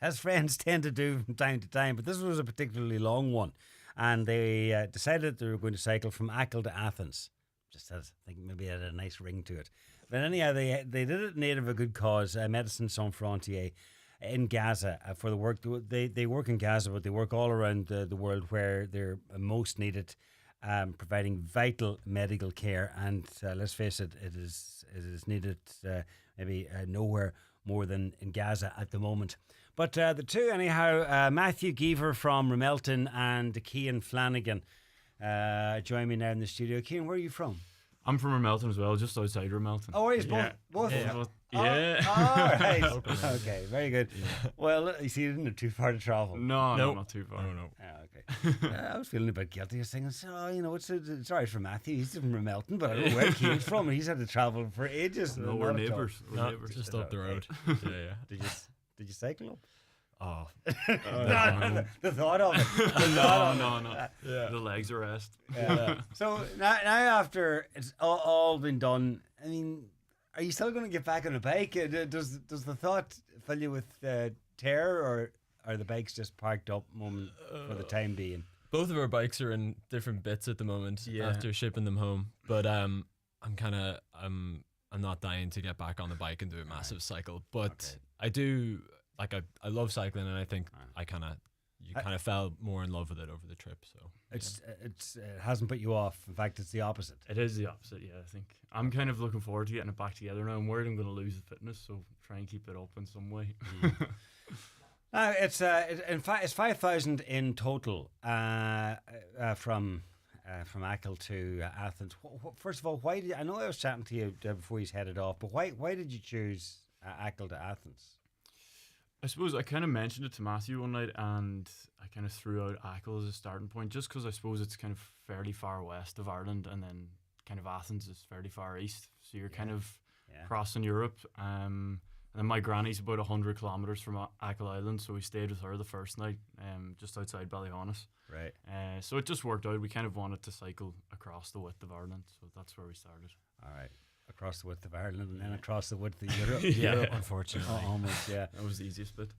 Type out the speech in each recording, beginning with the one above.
as friends tend to do from time to time, but this was a particularly long one. And they decided they were going to cycle from Achill to Athens. Just as I think maybe it had a nice ring to it. But anyhow, they did it in aid of a good cause, Médecins Sans Frontières in Gaza for the work. They work in Gaza, but they work all around the world where they're most needed, providing vital medical care. And let's face it, it is needed maybe nowhere more than in Gaza at the moment. But the two, anyhow, Matthew Geever from Ramelton and Cian Flanagan join me now in the studio. Cian, where are you from? I'm from Ramelton as well, just outside Ramelton. Oh, are you? Yeah. Both? Yeah. All right. Okay, very good. Yeah. Well, you see, you didn't have too far to travel. No, not too far. No. Okay. I was feeling a bit guilty. I was thinking, it's all right for Matthew. He's from Ramelton, but I don't know where Cian's from. He's had to travel for ages. No, we're neighbours. We're neighbours. Just up the road. Yeah. Did you cycle up? Oh. The thought of it. No. Yeah. The legs are rest. Yeah. So now after it's all been done, I mean, are you still going to get back on a bike? Does the thought fill you with terror, or are the bikes just parked up for the time being? Both of our bikes are in different bits at the moment after shipping them home. But I'm not dying to get back on the bike and do a massive cycle. But I do. Like I love cycling, and I think you kind of fell more in love with it over the trip. So it hasn't put you off. In fact, it's the opposite. It is the opposite. Yeah, I think I'm kind of looking forward to getting it back together now. I'm worried I'm going to lose the fitness, so try and keep it up in some way. Now in fact it's 5,000 in total from Achill to Athens. First of all, why did I know I was chatting to you before he's headed off? But why did you choose Achill to Athens? I suppose I kind of mentioned it to Matthew one night, and I kind of threw out Achill as a starting point, just because I suppose it's kind of fairly far west of Ireland, and then kind of Athens is fairly far east, so you're kind of crossing Europe. And then my granny's about 100 kilometres from Achill Island, so we stayed with her the first night, just outside Ballyhonus. Right. So it just worked out. We kind of wanted to cycle across the width of Ireland, so that's where we started. All right. Across the width of Ireland and then across the width of Europe. Europe, unfortunately. Almost, yeah. That was the easiest bit.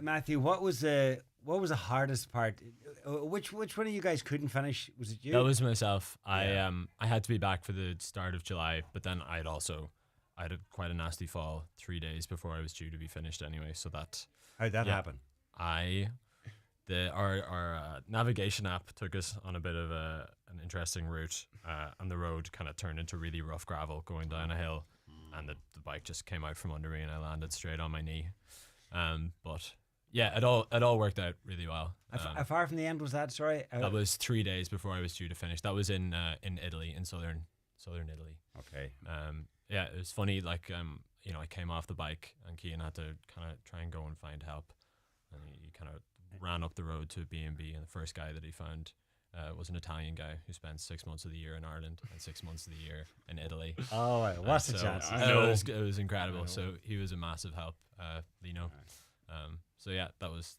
Matthew, what was the hardest part? Which one of you guys couldn't finish? Was it you? That was myself. I had to be back for the start of July, but then I had quite a nasty fall 3 days before I was due to be finished anyway. So how'd that happen? Our navigation app took us on a bit of an interesting route, and the road kind of turned into really rough gravel going down a hill, and the bike just came out from under me, and I landed straight on my knee. But yeah, it all worked out really well. How far from the end was that? Sorry, that was 3 days before I was due to finish. That was in Italy, in southern Italy. Okay. Yeah, it was funny. Like I came off the bike, and Cian had to kind of try and go and find help, and he kind of ran up the road to B&B, and the first guy that he found was an Italian guy who spent 6 months of the year in Ireland and 6 months of the year in Italy. Oh, right. What's the chance? It was incredible. So he was a massive help, Lino. So yeah, that was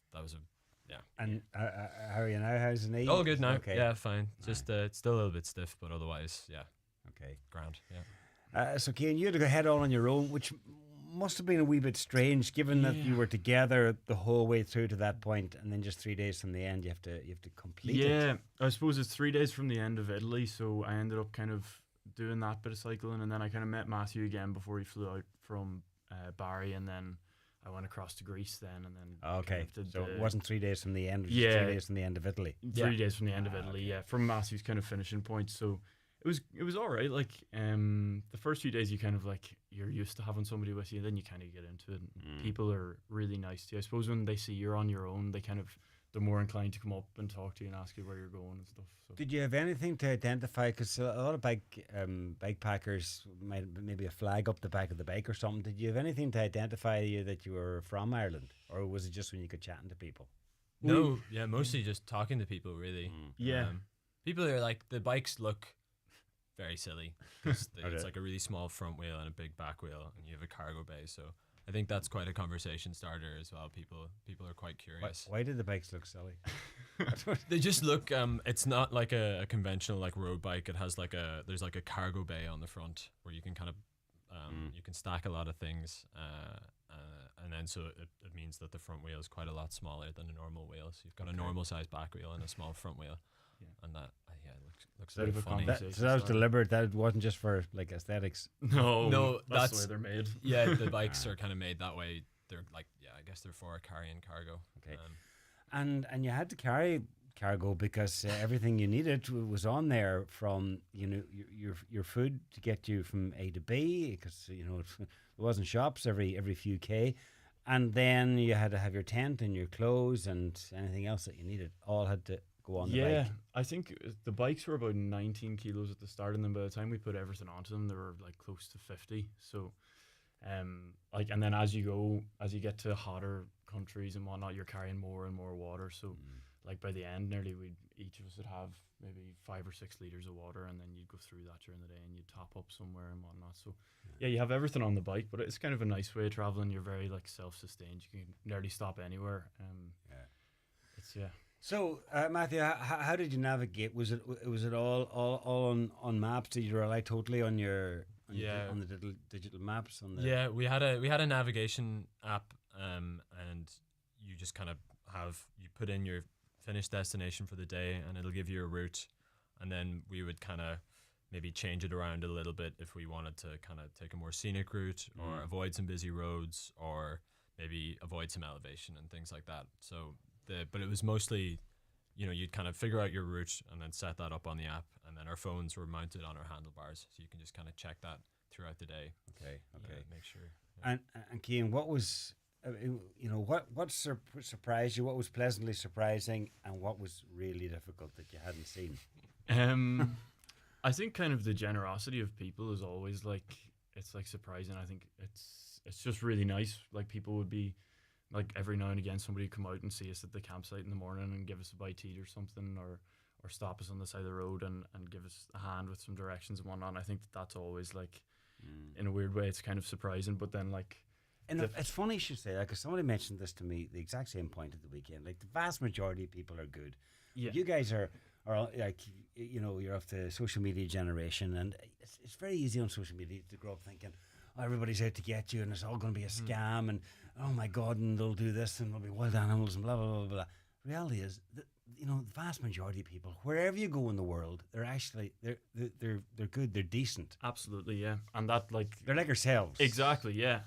And how are you now? How's the knee? all good now. Okay. Yeah, fine. Just it's still a little bit stiff, but otherwise, yeah. Okay. Grand. Yeah. So Cian, you had to go head on your own, which must have been a wee bit strange, given that you were together the whole way through to that point, and then just 3 days from the end, you have to complete it. Yeah, I suppose it's 3 days from the end of Italy, so I ended up kind of doing that bit of cycling, and then I kind of met Matthew again before he flew out from Barry, and then I went across to Greece then, and then okay. So it wasn't 3 days from the end. It was 3 days from the end of Italy. 3 days from the end of Italy. Yeah, from Matthew's kind of finishing point. So it was all right. Like the first few days, you kind of like you're used to having somebody with you, then you kind of get into it. People are really nice to you. I suppose when they see you're on your own, they're more inclined to come up and talk to you and ask you where you're going and stuff. So. Did you have anything to identify? Because a lot of bike packers might maybe a flag up the back of the bike or something. Did you have anything to identify you that you were from Ireland, or was it just when you could chatting to people? No, yeah, mostly just talking to people, really. Yeah, people are like, the bikes look very silly because it's like a really small front wheel and a big back wheel, and you have a cargo bay. So I think that's quite a conversation starter as well. People are quite curious. Why did the bikes look silly? They just look. It's not like a conventional like road bike. It has there's like a cargo bay on the front where you can kind of you can stack a lot of things, and then so it means that the front wheel is quite a lot smaller than a normal wheel. So you've got a normal size back wheel and a small front wheel, and that looks Bit very of a funny. conversation. So that was deliberate. That wasn't just for like aesthetics. No, that's the that's- way they're made. Yeah, the bikes are kind of made that way. They're like, I guess they're for carrying cargo. Okay. And you had to carry cargo because everything you needed was on there, from your food to get you from A to B, because there wasn't shops every few K, and then you had to have your tent and your clothes and anything else that you needed. All had to go on the bike. I think the bikes were about 19 kilos at the start, and then by the time we put everything onto them, they were like close to 50. So, and then as you get to hotter countries and whatnot, you're carrying more and more water. So, like by the end, nearly each of us would have maybe 5 or 6 liters of water, and then you'd go through that during the day, and you'd top up somewhere and whatnot. So, you have everything on the bike, but it's kind of a nice way of traveling. You're very like self-sustained. You can nearly stop anywhere. So, Matthew, how did you navigate? Was it all on maps? Did you rely totally on on the digital maps? We had a navigation app, and you just kind of you put in your finished destination for the day, and it'll give you a route, and then we would kind of maybe change it around a little bit if we wanted to kind of take a more scenic route or avoid some busy roads, or maybe avoid some elevation and things like that. So but it was mostly, you'd kind of figure out your route and then set that up on the app, and then our phones were mounted on our handlebars, so you can just kind of check that throughout the day. Okay. Make sure. And Cian, what was what surprised you? What was pleasantly surprising, and what was really difficult that you hadn't seen? I think kind of the generosity of people is always it's surprising. I think it's just really nice. Like, people would be like, every now and again somebody would come out and see us at the campsite in the morning and give us a bite to eat or something, or stop us on the side of the road and give us a hand with some directions and whatnot. And I think that's always in a weird way, it's kind of surprising, but then And it's funny you should say that, because somebody mentioned this to me, the exact same point at the weekend. Like, the vast majority of people are good. Yeah. You guys are like, you're of the social media generation, and it's very easy on social media to grow up thinking, oh, everybody's out to get you, and it's all going to be a scam, and oh my God, and they'll do this, and there'll be wild animals, and blah blah blah blah. Reality is that the vast majority of people, wherever you go in the world, they're actually they're good, they're decent. Absolutely, yeah. And that they're like ourselves. Exactly, yeah.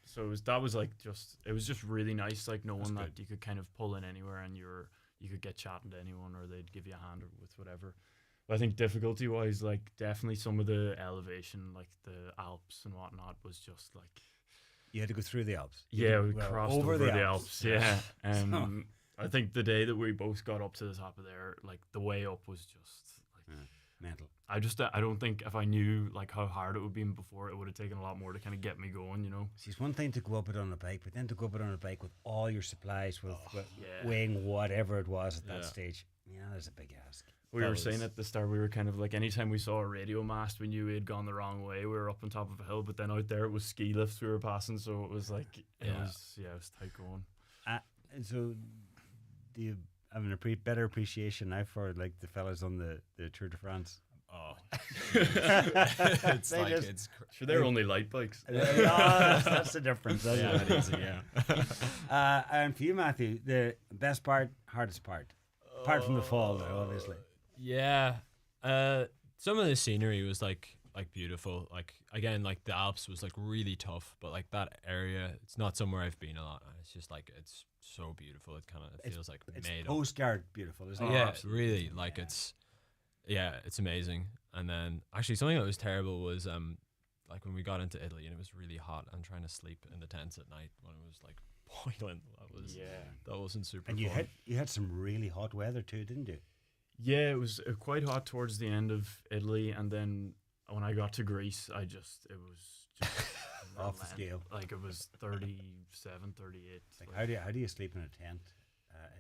So it was just really nice, knowing that you could kind of pull in anywhere, and you could get chatting to anyone, or they'd give you a hand with whatever. But I think difficulty wise, definitely some of the elevation, like the Alps and whatnot, was just you had to go through the Alps. Yeah, we crossed over the Alps. Yeah. So- I think the day that we both got up to the top of there, the way up was just mental. I don't think if I knew how hard it would be before, it would have taken a lot more to kind of get me going, See, it's one thing to go up it on a bike, but then to go up it on a bike with all your supplies, with weighing whatever it was at that stage, that's a big ask. We were saying at the start, we were kind of anytime we saw a radio mast, we knew we had gone the wrong way. We were up on top of a hill, but then out there it was ski lifts we were passing, so it was it was tight going. And so, do you have better appreciation now for the fellas on the Tour de France? Oh, it's Sure, they're only light bikes. That's the difference. it is. And for you, Matthew, the best part, hardest part, apart from the fall, though, obviously. Yeah, some of the scenery was beautiful. Again, the Alps was really tough, but that area, it's not somewhere I've been a lot. It's just it's so beautiful. It kind of feels it's made up. Postcard beautiful, isn't it? Yeah, absolutely. really. It's amazing. And then actually something that was terrible was when we got into Italy and it was really hot and trying to sleep in the tents at night when it was boiling. That wasn't super. And fun. you had some really hot weather too, didn't you? Yeah, it was quite hot towards the end of Italy, and then when I got to Greece, it was just off the scale. It was 37, 38. How do you sleep in a tent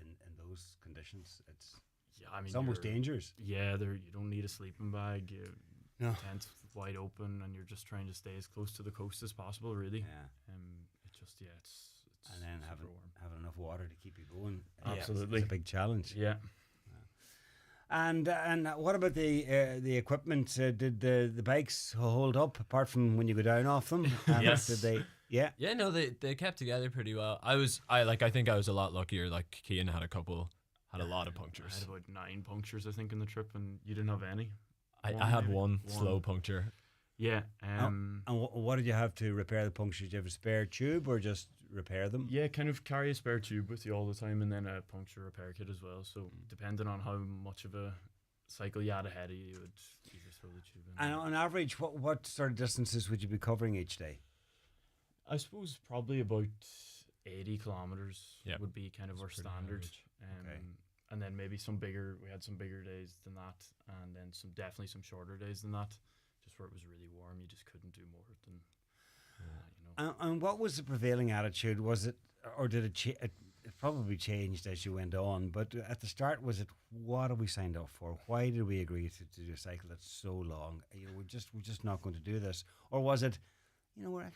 in those conditions? It's almost dangerous. Yeah, you don't need a sleeping bag. No. Tent's wide open, and you're just trying to stay as close to the coast as possible, really. Yeah. It's and then having enough water to keep you going. Absolutely, it's a big challenge. Yeah. And what about the equipment? Did the bikes hold up apart from when you go down off them? Yes. Did they? Yeah. Yeah, no, they kept together pretty well. I think I was a lot luckier. Like Cian had a lot of I punctures. had about 9 punctures, I think, in the trip, and you didn't have any. I had maybe? one slow puncture. Yeah. And what did you have to repair the punctures? Did you have a spare tube or just repair them? Yeah, kind of carry a spare tube with you all the time, and then a puncture repair kit as well. So depending on how much of a cycle you had ahead of you, you would either throw the tube in. And on average, what sort of distances would you be covering each day? I suppose probably about 80 kilometers Yep. would be kind of That's our pretty standard. average. Okay. And then maybe we had some bigger days than that, and then definitely some shorter days than that, just where it was really warm. You just couldn't do more than you know. And what was the prevailing attitude? Was it, or did it it probably changed as you went on, but at the start, was it, what are we signed up for? Why did we agree to do a cycle that's so long? We're just not going to do this. Or was it, we're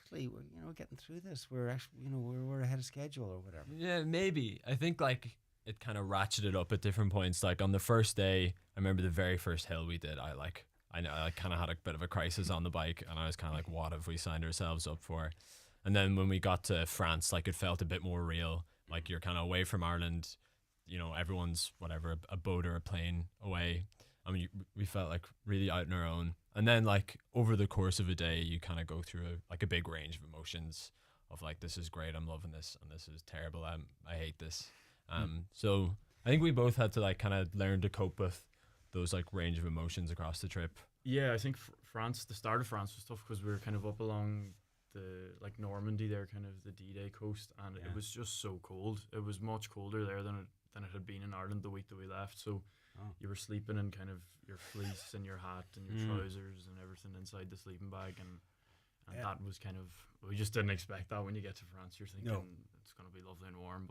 getting through this. We're actually, we're ahead of schedule or whatever. Yeah, maybe. I think like it kind of ratcheted up at different points. Like on the first day, I remember the very first hill we did, I kind of had a bit of a crisis on the bike, and I was kind of like, what have we signed ourselves up for? And then when we got to France, like it felt a bit more real. Like you're kind of away from Ireland, everyone's whatever, a boat or a plane away. I mean, we felt like really out on our own. And then like over the course of a day, you kind of go through a big range of emotions of like, this is great, I'm loving this, and this is terrible, I hate this. So I think we both had to like kind of learn to cope with those like range of emotions across the trip. Yeah, I think France, the start of France was tough because we were kind of up along the like Normandy there, kind of the D-Day coast, and it was just so cold. It was much colder there than it had been in Ireland the week that we left. So you were sleeping in kind of your fleece and your hat and your trousers and everything inside the sleeping bag, and that was kind of, we just didn't expect that when you get to France. You're thinking it's going to be lovely and warm,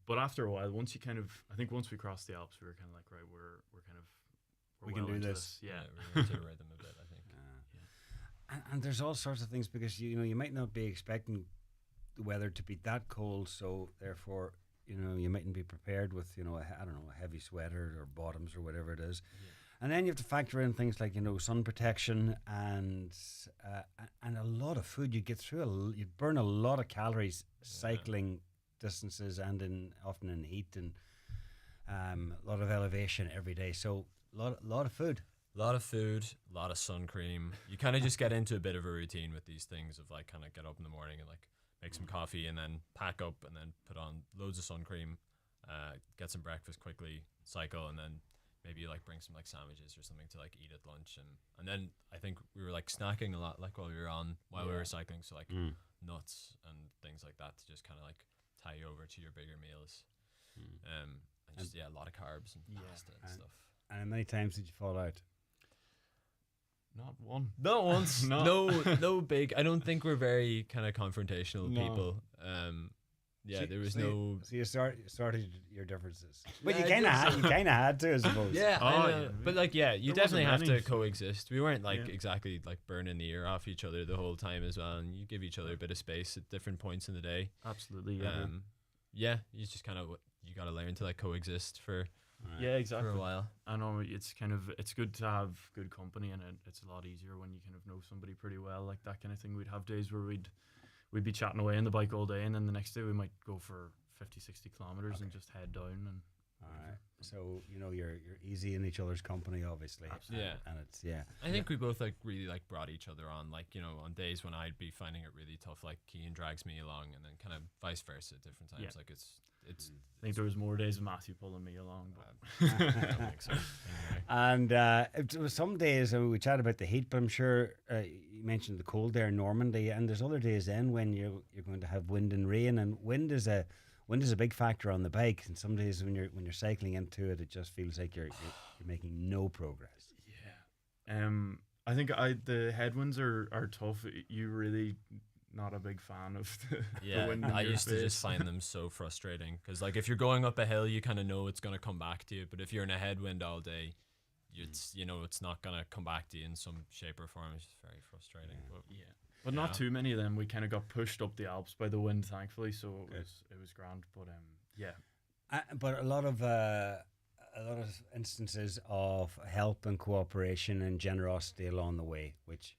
but after a while, once we crossed the Alps, we were kind of like, right, we can do this. Yeah, we're into the rhythm a bit, I think. And there's all sorts of things, because you might not be expecting the weather to be that cold, so therefore you mightn't be prepared with a heavy sweater or bottoms or whatever it is. And then you have to factor in things like sun protection and a lot of food. You get through you burn a lot of calories cycling distances, and often in heat and a lot of elevation every day. So a lot of food. A lot of food, a lot of sun cream. You kind of just get into a bit of a routine with these things of like kind of get up in the morning and like make some coffee and then pack up and then put on loads of sun cream, get some breakfast quickly, cycle, and then maybe like bring some like sandwiches or something to like eat at lunch. And then I think we were like snacking a lot like while we were cycling. So like nuts and things like that to just kind of like tie you over to your bigger meals. And just a lot of carbs and pasta and stuff. And how many times did you fall out? Not one. Not once. No big. I don't think we're very kind of confrontational people. There was no. So you started your differences, but Yeah, you kind of had to, I suppose. Yeah, I know. Yeah. But like, you There definitely have wasn't to many. coexist. We weren't like exactly like burning the ear off each other the whole time as well, and you give each other a bit of space at different points in the day. Absolutely. You just kind of you got to learn to like coexist for Exactly. a while. I know it's good to have good company, and it's a lot easier when you kind of know somebody pretty well, like that kind of thing. We'd have days where we'd be chatting away on the bike all day, and then the next day we might go for 50, 60 kilometers and just head down. And all right. So you're easy in each other's company, obviously. Absolutely. And it's I think we both like really like brought each other on, like on days when I'd be finding it really tough, like Cian drags me along, and then kind of vice versa at different times. Like it's I think there was more days of Matthew pulling me along, but I don't think so. Anyway. And it was some days we chat about the heat, but I'm sure you mentioned the cold there in Normandy, and there's other days then when you're going to have wind and rain, and wind is a big factor on the bike. And some days when you're cycling into it, it just feels like you're making no progress. I think the headwinds are tough. You really not a big fan of the wind in I your used to face. just find them so frustrating, because like if you're going up a hill, you kind of know it's going to come back to you, but if you're in a headwind all day, it's not going to come back to you in some shape or form. It's just very frustrating. But not too many of them. We kind of got pushed up the Alps by the wind, thankfully, so it was grand. But But a lot of instances of help and cooperation and generosity along the way, which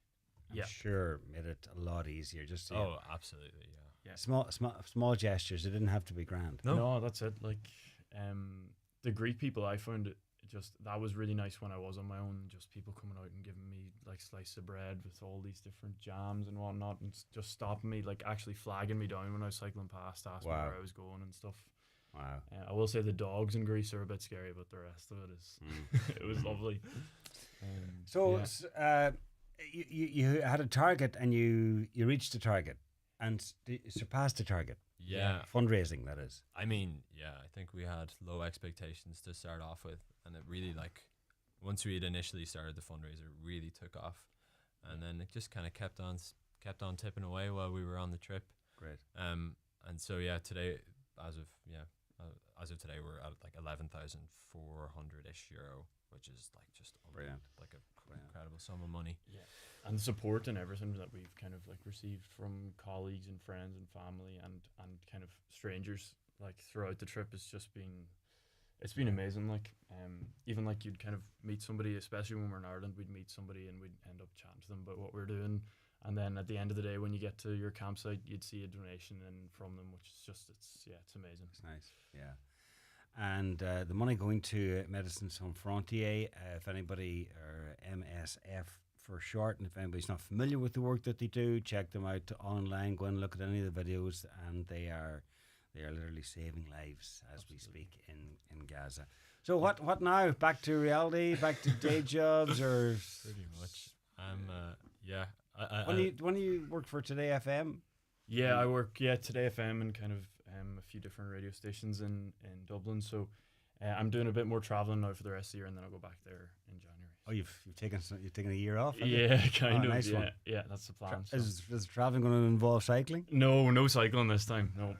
I'm sure made it a lot easier. Just to Oh, absolutely, yeah. small gestures. It didn't have to be grand. No, that's it. Like, the Greek people, I found it just, that was really nice when I was on my own. Just people coming out and giving me like slices of bread with all these different jams and whatnot, and just stopping me, like actually flagging me down when I was cycling past, asking me where I was going and stuff. Wow. I will say the dogs in Greece are a bit scary, but the rest of it is it was lovely. You had a target and you reached the target and surpassed the target. Yeah. Fundraising, that is. I mean, yeah, I think we had low expectations to start off with, and it really, like, once we had initially started the fundraiser, it really took off, and then it just kind of kept on tipping away while we were on the trip. Great. And so today, as of today, we're at like 11,400-ish euro, which is like just brilliant, like a incredible sum of money. Yeah, and the support and everything that we've kind of like received from colleagues and friends and family and kind of strangers like throughout the trip has just been, it's been amazing. Like even like you'd kind of meet somebody, especially when we're in Ireland, we'd meet somebody and we'd end up chatting to them about what we're doing, and then at the end of the day when you get to your campsite you'd see a donation from them, which is just it's amazing. It's nice. Yeah. And the money going to Médecins Sans Frontières, if anybody, or MSF for short, and if anybody's not familiar with the work that they do, check them out online, go and look at any of the videos, and they are literally saving lives as we speak in Gaza. So what now? Back to reality, back to day jobs, or pretty much. Yeah. When do you work for Today FM? Yeah, I work Today FM and kind of a few different radio stations in Dublin. So I'm doing a bit more traveling now for the rest of the year, and then I'll go back there in January. Oh, you've taken a year off? Yeah, kind of. Nice yeah, one. yeah, that's the plan. Is traveling going to involve cycling? No cycling this time. No.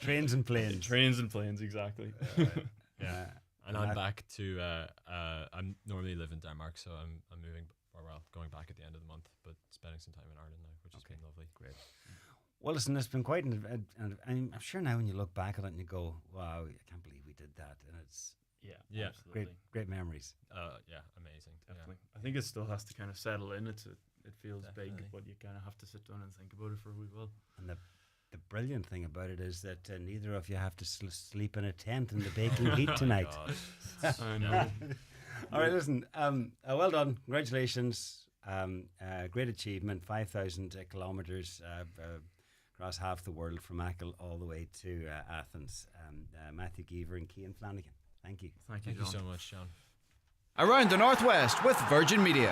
Trains and planes. Trains and planes, exactly. Yeah. And I'm back to I'm normally live in Denmark, so I'm moving, going back at the end of the month, but spending some time in Ireland now, which has been lovely. Great. Well, listen, it's been quite, and I'm sure now when you look back at it and you go, wow, I can't believe we did that, and it's absolutely. great memories. Yeah, amazing. Definitely. Yeah. I think it still has to kind of settle in. It feels Definitely. big, but you kind of have to sit down and think about it for a wee while. And the brilliant thing about it is that neither of you have to sleep in a tent in the baking heat tonight. I know. All right, listen, well done. Congratulations. Great achievement. 5,000 kilometres across half the world from Achill all the way to Athens. Matthew Geever and Cian Flanagan. Thank you. Thank you so much, John. Around the Northwest with Virgin Media.